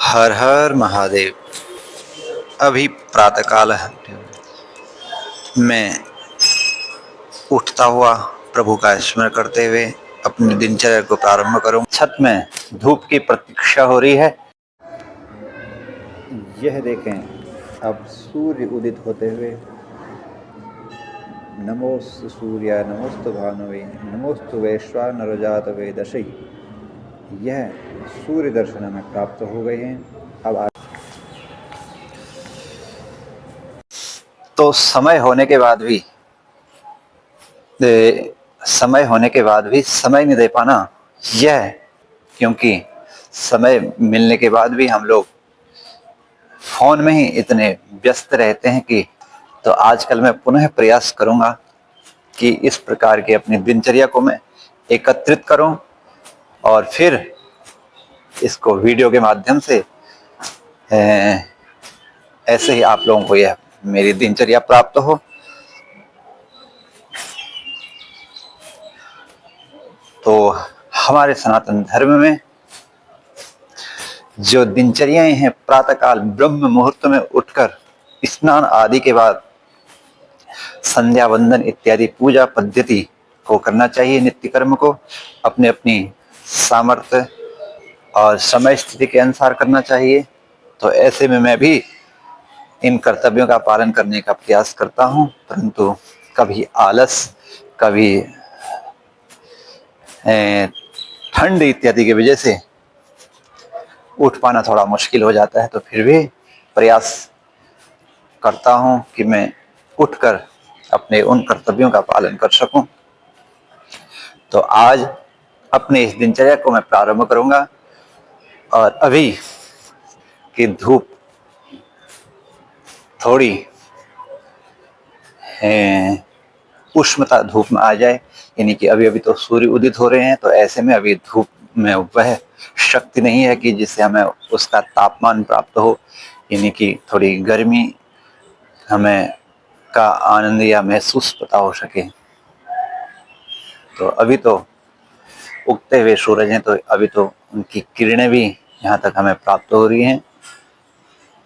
हर हर महादेव। अभी प्रातःकाल है। मैं उठता हुआ प्रभु का स्मरण करते हुए अपनी दिनचर्या को प्रारंभ करूं। छत में धूप की प्रतीक्षा हो रही है। यह देखें, अब सूर्य उदित होते हुए। नमोस्तु सूर्याय नमोस्तु भानुवे नमोस्तु वैश्वानर जात वेदशे। यह सूर्य दर्शन हमें प्राप्त हो गए हैं। अब तो समय होने के बाद भी समय नहीं दे पाना, यह क्योंकि समय मिलने के बाद भी हम लोग फोन में ही इतने व्यस्त रहते हैं कि तो आजकल मैं पुनः प्रयास करूंगा कि इस प्रकार की अपनी दिनचर्या को मैं एकत्रित करूं और फिर इसको वीडियो के माध्यम से ऐसे ही आप लोगों को यह मेरी दिनचर्या प्राप्त हो। तो हमारे सनातन धर्म में जो दिनचर्याएं हैं, प्रातःकाल ब्रह्म मुहूर्त में उठकर स्नान आदि के बाद संध्या वंदन इत्यादि पूजा पद्धति को करना चाहिए। नित्य कर्म को अपने अपनी सामर्थ्य और समय स्थिति के अनुसार करना चाहिए। तो ऐसे में मैं भी इन कर्तव्यों का पालन करने का प्रयास करता हूं, परंतु कभी आलस, कभी ठंड इत्यादि की वजह से उठ पाना थोड़ा मुश्किल हो जाता है। तो फिर भी प्रयास करता हूं कि मैं उठकर अपने उन कर्तव्यों का पालन कर सकूं। तो आज अपने इस दिनचर्या को मैं प्रारंभ करूंगा और अभी की धूप थोड़ी उष्णता धूप में आ जाए, यानी कि अभी अभी तो सूर्य उदित हो रहे हैं, तो ऐसे में अभी धूप में वह शक्ति नहीं है कि जिससे हमें उसका तापमान प्राप्त हो, यानी कि थोड़ी गर्मी हमें का आनंद या महसूस पता हो सके। तो अभी तो उगते हुए सूरज हैं, तो अभी तो उनकी किरणें भी यहाँ तक हमें प्राप्त हो रही हैं।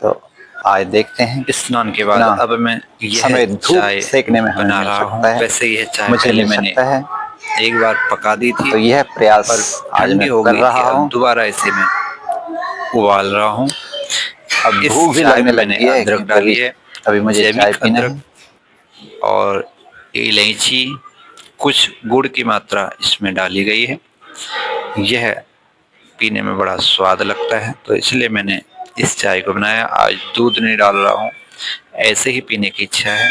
तो आज देखते हैं स्नान के बाद अब मैं समय धूप सेकने में हमें बना मिल रहा हूँ। सकता है, वैसे यह चाय मुझे पहले मिल मैंने सकता है। एक बार पका दी थी, तो यह प्रयास पर आज ठंडी मैं हो कर गई थी। रहा अब हूँ। दोबारा इसे मैं उबाल रहा हूँ। अब इस भूख भी चाय लगने में मैंने लगी है, अदरक क्योंकि डाली है, अभी मुझे चाय जैविक पीना अदरक है। और इलायची, कुछ गुड़ की मात्रा इसमें डाली गई है। यह पीने में बड़ा स्वाद लगता है, तो इसलिए मैंने इस चाय को बनाया। आज दूध नहीं डाल रहा हूँ, ऐसे ही पीने की इच्छा है।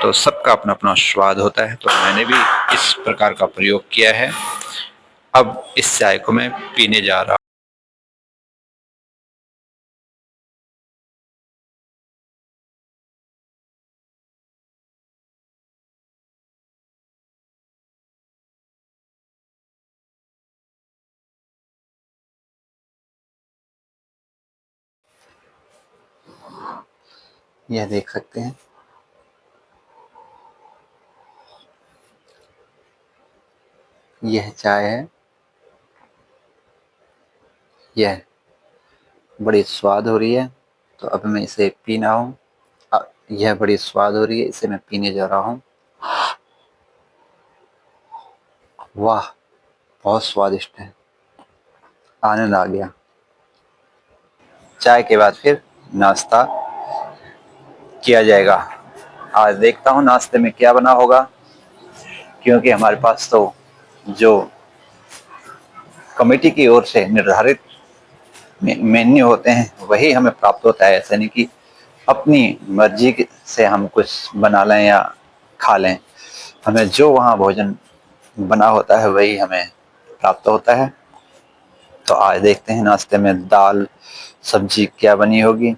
तो सबका अपना अपना स्वाद होता है, तो मैंने भी इस प्रकार का प्रयोग किया है। अब इस चाय को मैं पीने जा रहा हूँ। यह देख सकते हैं, यह चाय है। यह बड़ी स्वाद हो रही है, तो अब मैं इसे पीना हूँ। यह बड़ी स्वाद हो रही है, इसे मैं पीने जा रहा हूँ। वाह, बहुत स्वादिष्ट है, आनंद आ गया। चाय के बाद फिर नाश्ता किया जाएगा। आज देखता हूँ नाश्ते में क्या बना होगा, क्योंकि हमारे पास तो जो कमेटी की ओर से निर्धारित मेन्यू होते हैं वही हमें प्राप्त होता है। ऐसा नहीं कि अपनी मर्जी से हम कुछ बना लें या खा लें। हमें जो वहाँ भोजन बना होता है वही हमें प्राप्त होता है। तो आज देखते हैं नाश्ते में दाल सब्जी क्या बनी होगी।